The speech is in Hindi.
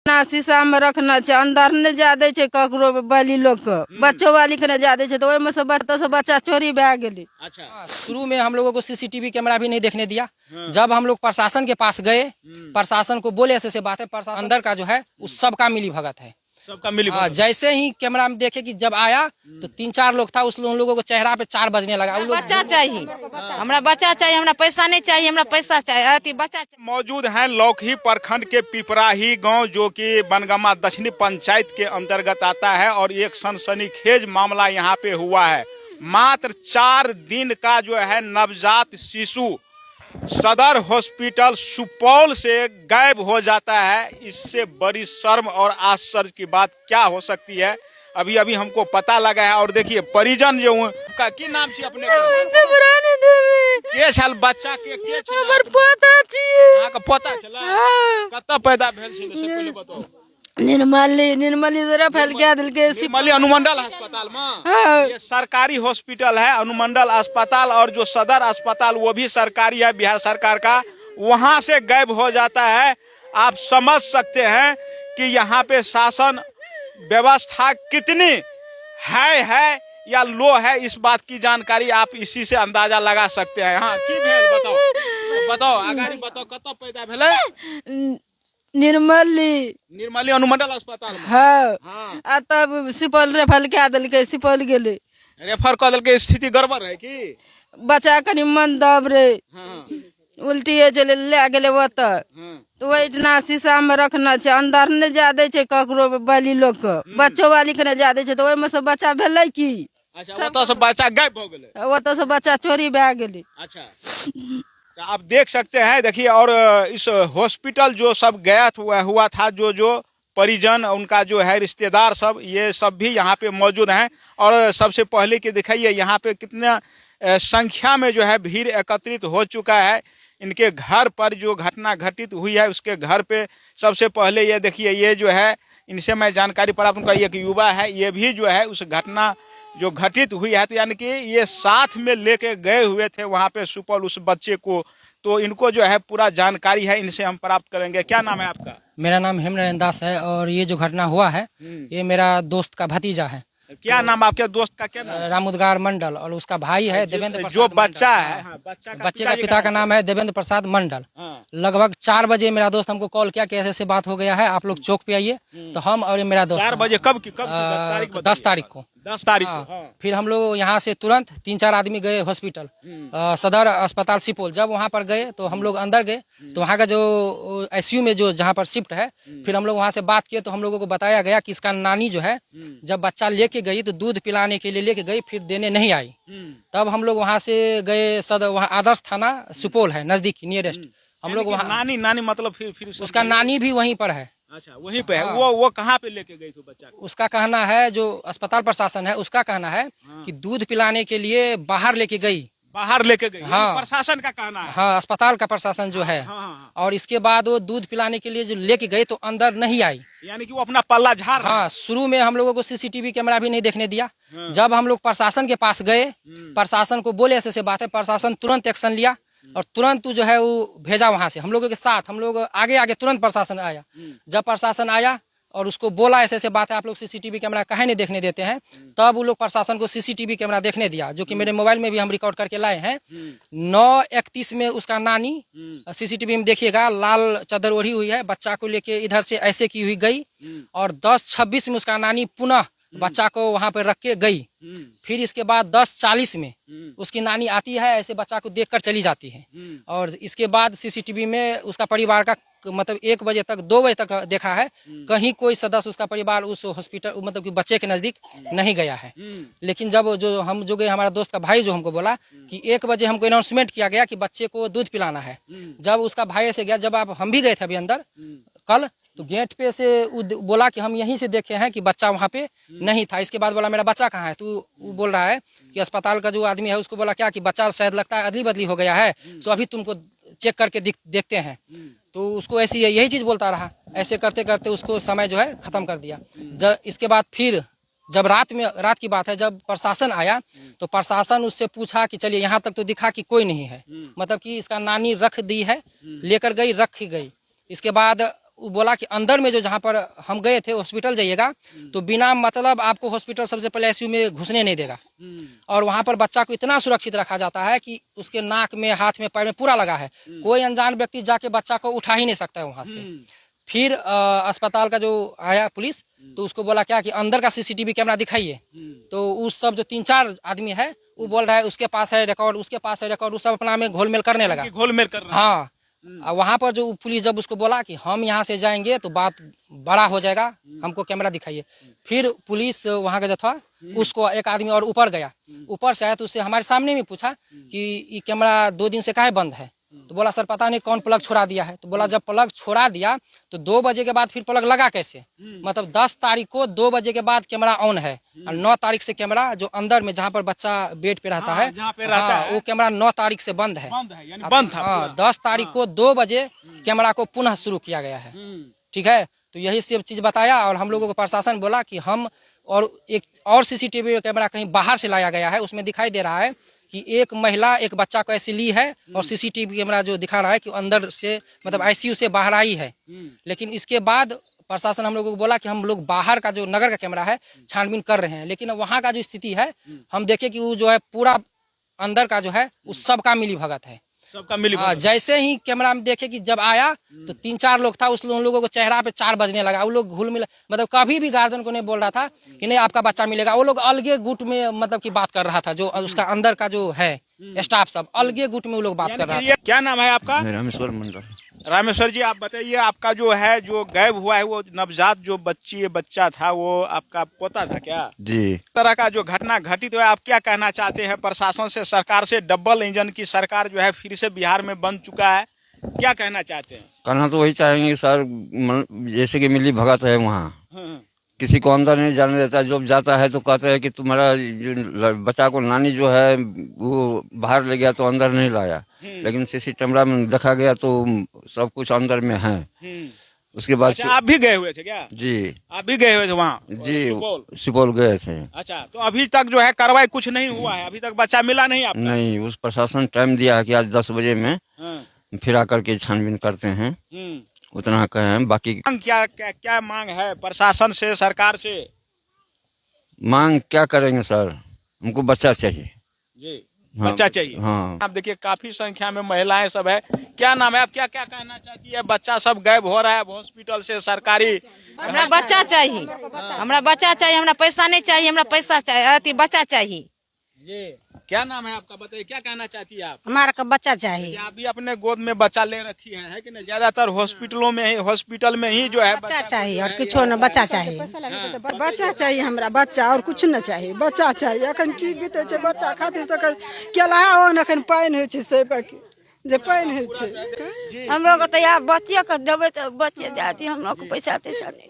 ना शीशा में रखना चाहिए, अंदर नहीं जा दे छे ककरो वाली लोग के, बच्चों वाली के नहीं जा दे छे, तो ओहिमे से बच्चा चोरी भए गेली। अच्छा, शुरू में हम लोगों को सीसीटीवी कैमरा भी नहीं देखने दिया। जब हम लोग प्रशासन के पास गए, प्रशासन को बोले ऐसे बात है, प्रशासन अंदर का जो है उस सबका मिली भगत है, सबका मिली। जैसे ही कैमरा में देखे कि जब आया तो 3-4 लोग था, उस लोगों को चेहरा पे 4 बजने लगा। बच्चा चाहिए, हमरा बच्चा चाहिए, हमरा पैसा नहीं चाहिए, हमरा पैसा चाहिए, बच्चा चाहिए। मौजूद हैं लौकही प्रखंड के पिपराही गांव, जो कि बनगामा दक्षिणी पंचायत के अंतर्गत आता है, और एक सनसनीखेज मामला यहां पे हुआ है। मात्र 4 दिन का जो है नवजात शिशु सदर हॉस्पिटल सुपौल से गायब हो जाता है। इससे बड़ी शर्म और आश्चर्य की बात क्या हो सकती है, अभी अभी हमको पता लगा है। और देखिए परिजन जो का की नाम छी अपने के छल बच्चा के हमर पोता छिए, अहाँ के पोता छला, कतऽ पैदा भेल छलै से पहिले बताओ। निर्मली जरा फैल के दिल के निर्मली अनुमंडल अस्पताल में, ये सरकारी हॉस्पिटल है अनुमंडल अस्पताल, और जो सदर अस्पताल वो भी सरकारी है बिहार सरकार का, वहां से गायब हो जाता है। आप समझ सकते हैं कि यहाँ पे शासन व्यवस्था कितनी है या लो है, इस बात की जानकारी आप इसी से अंदाजा लगा सकते हैं। हाँ की भेल बताओ आगारी बताओ, कतऽ पैदा भेलै? निर्मली अनुमंडल अस्पताल में। हाँ, तब सुपौल रेफर कए देलकै, सुपौल गेलै, रेफर कऽ देलकै। स्थिति गड़बड़ है कि बच्चा कनि मन दब रे, उल्टिए चले ले गेलै ओतऽ, तो ओहिठना शीशा में रखना छै, अंदर नहीं जा दे छे ककरो वाली लोग के, बच्चों वाली के नहीं जा दे छे, तो ओहिमे से बच्चा भेलै की। अच्छा, ओतऽ से बच्चा गायब हो गेलै, ओतऽ से बच्चा चोरी भए गेलै। अच्छा, तो आप देख सकते हैं। देखिए, और इस हॉस्पिटल जो सब गया हुआ था, जो परिजन उनका जो है रिश्तेदार सब, ये सब भी यहाँ पे मौजूद हैं। और सबसे पहले कि दिखाइए यहाँ पे कितना संख्या में जो है भीड़ एकत्रित हो चुका है। इनके घर पर जो घटना घटित हुई है उसके घर पे सबसे पहले ये देखिए, ये जो है इनसे मैं जानकारी प्राप्त उनका एक युवा है, ये भी जो है उस घटना जो घटित हुई है, तो यानी कि ये साथ में लेके गए हुए थे वहाँ पे सुपौल उस बच्चे को। तो इनको जो है पूरा जानकारी है, इनसे हम प्राप्त करेंगे। क्या नाम है आपका? मेरा नाम हेमनारायण दास है, और ये जो घटना हुआ है ये मेरा दोस्त का भतीजा है। क्या नाम आपके दोस्त का? क्या नाम? रामुदगार मंडल, और उसका भाई है देवेंद्र प्रसाद। जो बच्चा है, बच्चे का पिता का नाम है देवेंद्र प्रसाद मंडल। लगभग 4 बजे मेरा दोस्त हमको कॉल किया कि ऐसे बात हो गया है, आप लोग चौक पे आइए। तो हम और मेरा दोस्त 4 बजे कब 10 तारीख को। 10 तारीख को। फिर हम लोग यहाँ से तुरंत 3-4 आदमी गए हॉस्पिटल, सदर अस्पताल सुपौल। जब वहाँ पर गए तो हम लोग अंदर गए, तो वहाँ का जो ICU में जो जहाँ पर शिफ्ट है, फिर हम लोग वहाँ से बात किए, तो हम लोगों को बताया गया कि इसका नानी जो है जब बच्चा लेके गई तो दूध पिलाने के लिए लेके गई, फिर देने नहीं आई। तब हम लोग वहाँ से गए सदर, वहाँ आदर्श थाना सुपौल है नजदीक नियरेस्ट, हम लोग वहाँ। नानी मतलब फिर उसका नानी भी वहीं पर है। अच्छा, वहीं पे है। वो कहाँ पे लेके गई थी बच्चा को? उसका कहना है, जो अस्पताल प्रशासन है उसका कहना है कि दूध पिलाने के लिए बाहर लेके गई। बाहर लेके गई? हाँ, प्रशासन का कहना है। हाँ, अस्पताल का प्रशासन जो है। और इसके बाद वो दूध पिलाने के लिए जो लेके गई तो अंदर नहीं आई, यानी कि वो अपना पल्ला झाड़। हाँ, शुरू में हम लोगों को सीसीटीवी कैमरा भी नहीं देखने दिया। जब हम लोग प्रशासन के पास गए, प्रशासन को बोले ऐसे बात है, प्रशासन तुरंत एक्शन लिया और तुरंत जो है वो भेजा वहां से। हम लोगों के साथ हम लोग आगे तुरंत प्रशासन आया। जब प्रशासन आया और उसको बोला ऐसे बात है, आप लोग सीसीटीवी कैमरा काहे नहीं देखने देते हैं, तब वो लोग प्रशासन को सीसीटीवी कैमरा देखने दिया, जो कि मेरे मोबाइल में भी हम रिकॉर्ड करके लाए हैं। 9:31 में उसका नानी सीसीटीवी में देखिएगा, लाल चादर ओढ़ी हुई है, बच्चा को लेके इधर से ऐसे की हुई गई, और 10:26 में उसका नानी पुनः बच्चा को वहां पर रख के गई। फिर इसके बाद 10:40 में उसकी नानी आती है, ऐसे बच्चा को देखकर चली जाती है। और इसके बाद सीसीटीवी में उसका परिवार का मतलब 1 बजे तक 2 बजे तक देखा है, कहीं कोई सदस्य उसका परिवार उस हॉस्पिटल मतलब कि बच्चे के नजदीक नहीं गया है। लेकिन जब जो गए, हमारा दोस्त का भाई जो हमको बोला कि 1 बजे हमको अनाउंसमेंट किया गया कि बच्चे को दूध पिलाना है। जब उसका भाई ऐसे गया, जब हम भी गए थे अभी अंदर कल, तो गेट पे से बोला कि हम यहीं से देखे हैं कि बच्चा वहाँ पे नहीं था। इसके बाद बोला मेरा बच्चा कहाँ है, तो वो बोल रहा है कि अस्पताल का जो आदमी है उसको बोला क्या कि बच्चा शायद लगता है अदली बदली हो गया है, तो अभी तुमको चेक करके देखते हैं। तो उसको ऐसी यही चीज़ बोलता रहा। ऐसे करते करते उसको समय जो है ख़त्म कर दिया। इसके बाद फिर जब रात की बात है, जब प्रशासन आया तो प्रशासन उससे पूछा कि चलिए यहाँ तक तो दिखा कि कोई नहीं है, मतलब कि इसका नानी रख दी है, लेकर गई, रख ही गई। इसके बाद वो बोला कि अंदर में जो जहाँ पर हम गए थे हॉस्पिटल जाइएगा तो बिना मतलब आपको हॉस्पिटल सबसे पहले आईसीयू में घुसने नहीं देगा। और वहाँ पर बच्चा को इतना सुरक्षित रखा जाता है कि उसके नाक में, हाथ में, पैर में पूरा लगा है। कोई अनजान व्यक्ति जाके बच्चा को उठा ही नहीं सकता है वहाँ से। फिर अस्पताल का जो आया पुलिस तो उसको बोला क्या कि अंदर का सीसीटीवी कैमरा दिखाइए। तो उस सब जो 3-4 आदमी है वो बोल रहा है उसके पास है रिकॉर्ड, उसके पास है रिकॉर्ड, वो सब अपना में घोलमेल करने लगा। घोलमेल कर रहा है। हाँ, वहाँ पर जो पुलिस जब उसको बोला कि हम यहाँ से जाएंगे तो बात बड़ा हो जाएगा, हमको कैमरा दिखाइए। फिर पुलिस वहाँ का जो था उसको एक आदमी और ऊपर गया, ऊपर से आया तो उससे हमारे सामने में पूछा कि ये कैमरा 2 दिन से काहे बंद है। तो बोला सर पता नहीं कौन प्लग छोड़ा दिया है। तो बोला जब प्लग छोड़ा दिया तो 2 बजे के बाद फिर प्लग लगा कैसे। मतलब 10 तारीख को 2 बजे के बाद कैमरा ऑन है और 9 तारीख से कैमरा जो अंदर में जहाँ पर बच्चा बेड पे रहता है, जहाँ पे रहता है वो कैमरा 9 तारीख से बंद है। यानी बंद था। हाँ, 10 तारीख को 2 बजे कैमरा को पुनः शुरू किया गया है। ठीक है, तो यही सब चीज बताया और हम लोगों को प्रशासन बोला कि हम और एक और सीसीटीवी कैमरा कहीं बाहर से लाया गया है, उसमें दिखाई दे रहा है कि एक महिला एक बच्चा को ऐसे ली है और सीसीटीवी कैमरा जो दिखा रहा है कि अंदर से मतलब आईसीयू से बाहर आई है। लेकिन इसके बाद प्रशासन हम लोगों को बोला कि हम लोग बाहर का जो नगर का कैमरा है छानबीन कर रहे हैं। लेकिन वहाँ का जो स्थिति है हम देखे कि वो जो है पूरा अंदर का जो है उस सबका मिली भगत है, सबका मिली। जैसे ही कैमरा में देखे कि जब आया तो 3-4 लोग था, उन लोगों को चेहरा पे 4 बजने लगा। वो लोग घुल मिल मतलब कभी भी गार्जियन को नहीं बोल रहा था कि नहीं आपका बच्चा मिलेगा। वो लोग अलगे गुट में मतलब की बात कर रहा था, जो उसका अंदर का जो है स्टाफ सब अलगे गुट में वो लोग बात कर रहा था। क्या नाम है आपका? रामेश्वर मंडल। रामेश्वर जी, आप बताइए आपका जो है जो गायब हुआ है वो नवजात जो बच्चा था वो आपका पोता था क्या? जी। इस तरह का जो घटना घटित हुआ, आप क्या कहना चाहते हैं प्रशासन से? सरकार से डबल इंजन की सरकार जो है फिर से बिहार में बन चुका है, क्या कहना चाहते हैं? कहना तो वही चाहेंगे सर, जैसे कि मिली भगत है वहाँ, किसी को अंदर नहीं जाने देता। जब जाता है तो कहते हैं कि तुम्हारा बच्चा को नानी जो है वो बाहर ले गया तो अंदर नहीं लाया। लेकिन सीसी कैमरा में देखा गया तो सब कुछ अंदर में है। उसके बाद अच्छा, आप भी गए हुए थे क्या? जी, आप भी गए हुए थे वहाँ? जी, सुपौल गए थे। अच्छा, तो अभी तक जो है कार्रवाई कुछ नहीं हुआ है? अभी तक बच्चा मिला नहीं आपका? नहीं, उस प्रशासन टाइम दिया है कि आज 10 बजे में फिर आकर के छानबीन करते हैं, उतना कहे हैं। बाकी क्या मांग है प्रशासन से, सरकार से? मांग क्या करेंगे सर, हमको बच्चा चाहिए जी। हाँ, बच्चा चाहिए। हाँ। आप देखिए काफी संख्या में महिलाएं सब है। क्या नाम है आप? क्या क्या कहना चाहती है? बच्चा सब गायब हो रहा है हॉस्पिटल से, सरकारी। हमरा बच्चा चाहिए, हमरा बच्चा चाहिए, हमरा पैसा नहीं चाहिए, हमरा पैसा चाहिए, अति बच्चा चाहिए। जी, क्या नाम है आपका? बताइए क्या कहना चाहती है आप? हमारा का बच्चा चाहिए। आप भी अपने गोद में बच्चा ले रखी है कि नहीं? ज्यादातर हॉस्पिटल में ही जो है बच्चा चाहिए और कुछ न, बच्चा चाहिए। बच्चा चाहिए, हमरा बच्चा और कुछ न चाहिए, बच्चा चाहिए। अखन की बीते छै बच्चा खातिर से केला ओन अखन पानि होइ छै से जे पानि होइ छै। हम लोग तो यार बच्चे के देवे तो बच्चे जाती, हम लोग को पैसा तैसा नहीं।